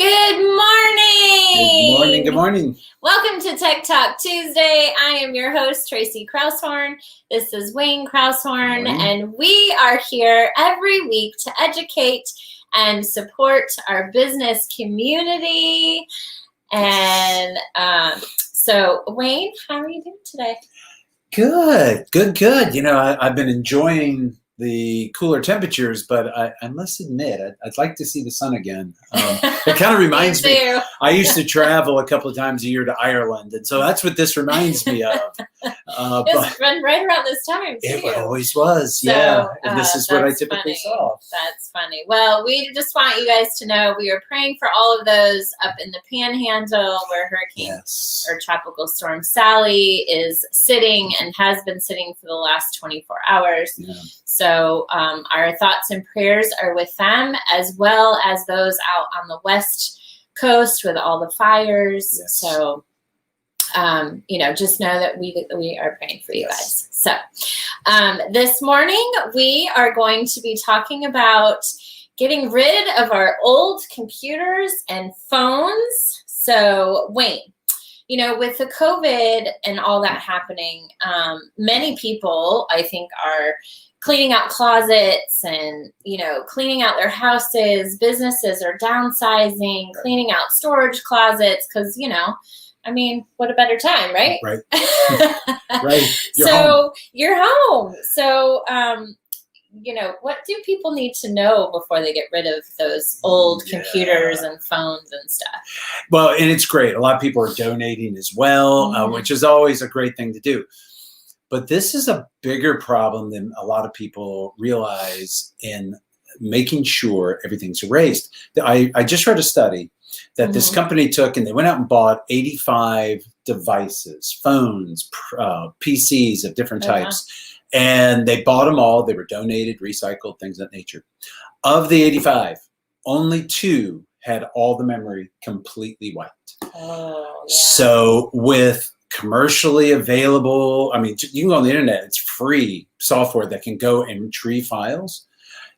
Good morning. Good morning. Good morning. Welcome to Tech Talk Tuesday. I am your host, Tracy Kraushorn. This is Wayne Kraushorn, and we are here every week to educate and support our business community. And so, Wayne, how are you doing today? Good. You know, I've been enjoying the cooler temperatures, but I must admit, I'd like to see the sun again. It kind of reminds me, I used to travel a couple of times a year to Ireland, and so that's what this reminds me of. It's been right around this time, too. It always was, so, yeah. And this is what I typically saw. That's funny. Well, we just want you guys to know we are praying for all of those up in the Panhandle where Hurricane or Tropical Storm Sally is sitting and has been sitting for the last 24 hours. Yeah. So our thoughts and prayers are with them, as well as those out on the West Coast with all the fires. Yes. So, just know that we are praying for you guys. So this morning, we are going to be talking about getting rid of our old computers and phones. So, Wayne, with the COVID and all that happening, many people, I think, are cleaning out closets and, cleaning out their houses. Businesses are downsizing, cleaning out storage closets because, what a better time, right? Right. Right. You're home. So, what do people need to know before they get rid of those old computers and phones and stuff? Well, and it's great. A lot of people are donating as well, which is always a great thing to do. But this is a bigger problem than a lot of people realize in making sure everything's erased. I just read a study that this company took, and they went out and bought 85 devices, phones, PCs of different types. And they bought them all. They were donated, recycled, things of that nature. Of the 85, only 2 had all the memory completely wiped. Oh, yeah. So with commercially available, you can go on the internet, it's free software that can go and retrieve files.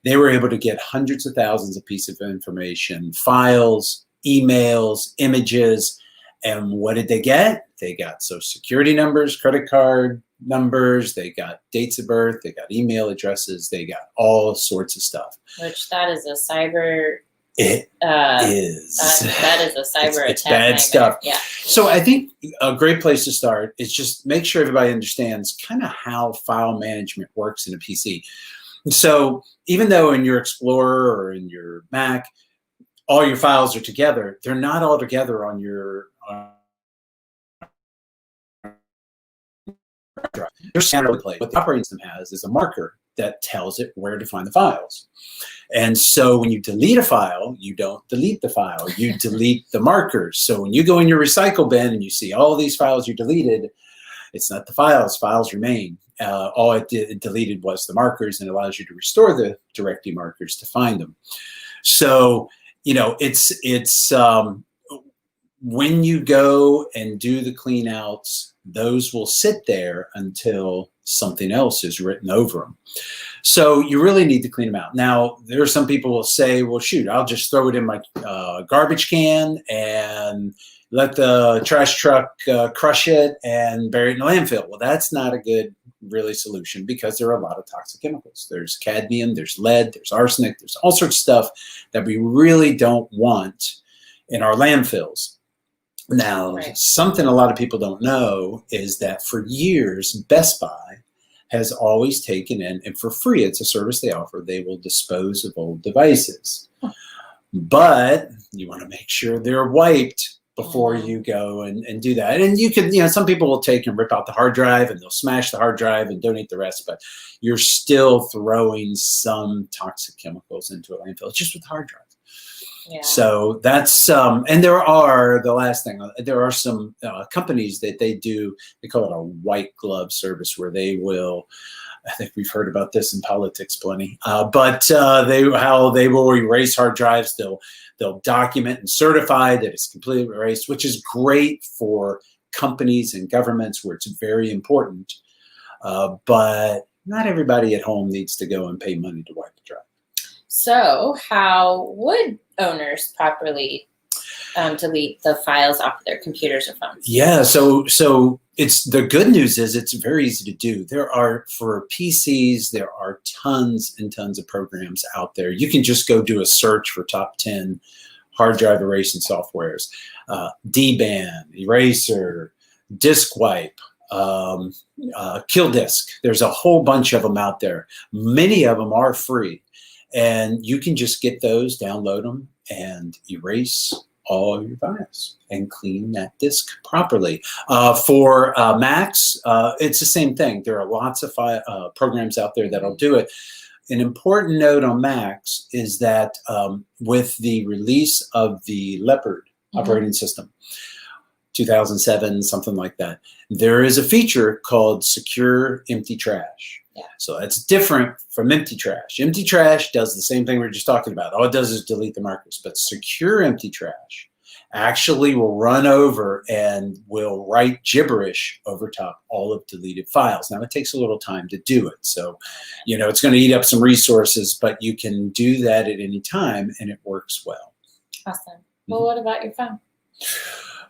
They were able to get hundreds of thousands of pieces of information, files, emails, images. And what did they get? They got social security numbers, credit card numbers, they got dates of birth, they got email addresses, they got all sorts of stuff. Which that is a cyber... It is. That is a cyber attack. It's bad stuff. Yeah. So I think a great place to start is just make sure everybody understands kind of how file management works in a PC. So even though in your Explorer or in your Mac, all your files are together, they're not all together on your drive. They're scattered place. What the operating system has is a marker that tells it where to find the files. And so when you delete a file, you don't delete the file, you delete the markers. So when you go in your recycle bin and you see all these files you deleted, it's not the files remain. All it deleted was the markers, and allows you to restore the directory markers to find them. So, it's when you go and do the clean outs, those will sit there until something else is written over them. So you really need to clean them out. Now, there are some people will say, well, shoot, I'll just throw it in my garbage can and let the trash truck crush it and bury it in the landfill. Well, that's not a good, really, solution, because there are a lot of toxic chemicals. There's cadmium, there's lead, there's arsenic, there's all sorts of stuff that we really don't want in our landfills. Now, something a lot of people don't know is that for years, Best Buy has always taken in, and for free, it's a service they offer, they will dispose of old devices. But you want to make sure they're wiped before you go and do that. And you can, some people will take and rip out the hard drive and they'll smash the hard drive and donate the rest, but you're still throwing some toxic chemicals into a landfill. It's just with the hard drive. Yeah. So that's, and there are some companies that they call it a white glove service, where they will, I think we've heard about this in politics plenty, but they will erase hard drives. They'll document and certify that it's completely erased, which is great for companies and governments where it's very important. But not everybody at home needs to go and pay money to wipe the drive. So how would owners properly delete the files off of their computers or phones? Yeah, so it's the good news is it's very easy to do. There are, for PCs, there are tons and tons of programs out there. You can just go do a search for top 10 hard drive erasing softwares. DBAN, Eraser, Disk Wipe, Kill Disk. There's a whole bunch of them out there. Many of them are free. And you can just get those, download them, and erase all your files and clean that disk properly. For Macs, it's the same thing. There are lots of programs out there that'll do it. An important note on Macs is that with the release of the Leopard operating system, 2007, something like that, there is a feature called Secure Empty Trash. Yeah. So that's different from Empty Trash. Empty Trash does the same thing we were just talking about. All it does is delete the markers. But Secure Empty Trash actually will run over and will write gibberish over top all of deleted files. Now, it takes a little time to do it. So, it's going to eat up some resources, but you can do that at any time, and it works well. Awesome. Well, what about your phone?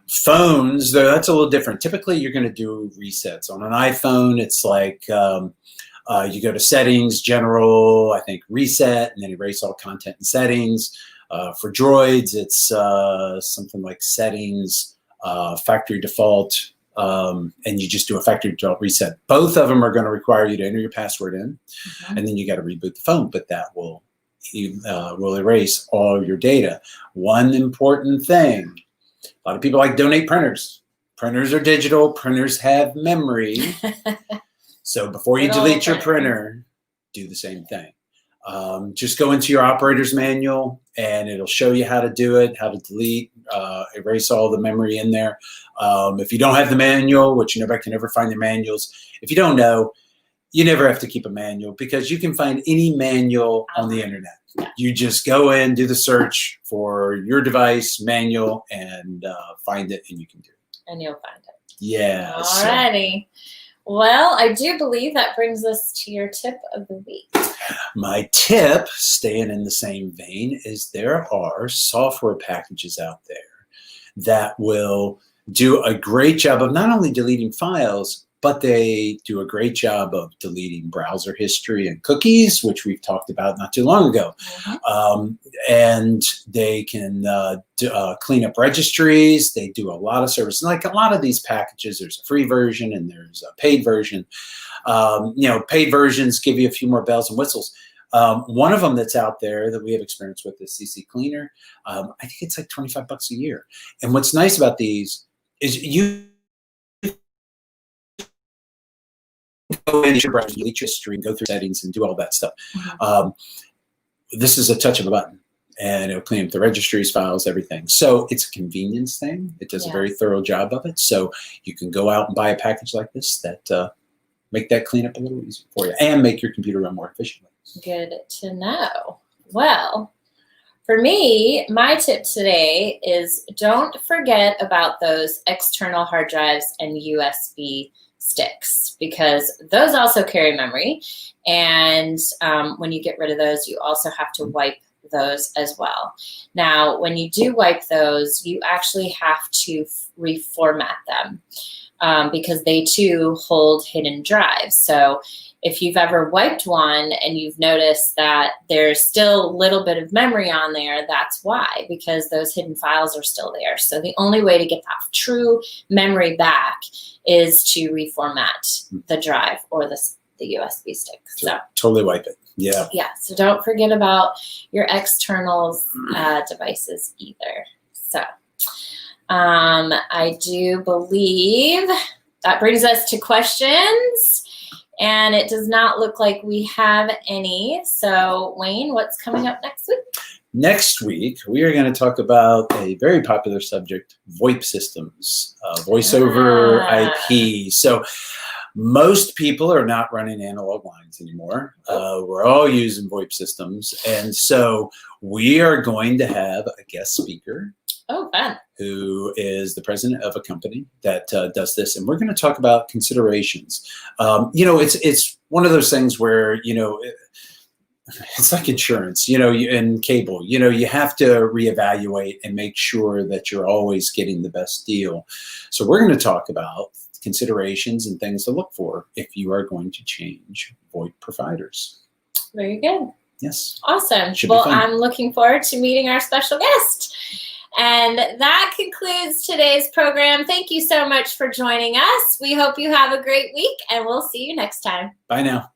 Phones, though, that's a little different. Typically, you're going to do resets. On an iPhone, it's like you go to Settings, General, I think Reset, and then erase all content and settings. For Droids, it's something like Settings, Factory Default, and you just do a Factory Default reset. Both of them are going to require you to enter your password in, and then you got to reboot the phone, but that will erase all your data. One important thing, a lot of people like donate printers. Printers are digital. Printers have memory. So before you delete your printer, do the same thing. Just go into your operator's manual, and it'll show you how to do it, how to delete, erase all the memory in there. If you don't have the manual, which nobody can ever find the manuals, if you don't know, you never have to keep a manual because you can find any manual on the internet. You just go in, do the search for your device, manual, and find it, and you can do it. And you'll find it. Yeah. All righty. Well, I do believe that brings us to your tip of the week. My tip, staying in the same vein, is there are software packages out there that will do a great job of not only deleting files, but they do a great job of deleting browser history and cookies, which we've talked about not too long ago. And they can clean up registries. They do a lot of services. Like a lot of these packages, there's a free version and there's a paid version. Paid versions give you a few more bells and whistles. One of them that's out there that we have experience with is CC Cleaner. I think it's like $25 a year. And what's nice about these is you go into your browser, delete your history, and go through settings and do all that stuff. This is a touch of a button, and it'll clean up the registries, files, everything. So it's a convenience thing. It does a very thorough job of it. So you can go out and buy a package like this that make that cleanup a little easier for you and make your computer run more efficiently. Good to know. Well, for me, my tip today is don't forget about those external hard drives and USB sticks, because those also carry memory. And when you get rid of those, you also have to wipe those as well. Now, when you do wipe those, you actually have to reformat them because they too hold hidden drives. So if you've ever wiped one and you've noticed that there's still a little bit of memory on there, that's why, because those hidden files are still there. So the only way to get that true memory back is to reformat the drive or the USB stick. So totally wipe it. Yeah. Yeah. So don't forget about your external devices either. So I do believe that brings us to questions. And it does not look like we have any. So, Wayne, what's coming up next week? Next week, we are going to talk about a very popular subject, VoIP systems, voice over IP. So most people are not running analog lines anymore. We're all using VoIP systems. And so we are going to have a guest speaker. Oh, fun. Who is the president of a company that does this. And we're going to talk about considerations. It's one of those things where, it's like insurance, and cable, you have to reevaluate and make sure that you're always getting the best deal. So we're going to talk about considerations and things to look for if you are going to change VoIP providers. Very good. Yes. Awesome. Should be Well, fun. I'm looking forward to meeting our special guest. And that concludes today's program. Thank you so much for joining us. We hope you have a great week, and we'll see you next time. Bye now.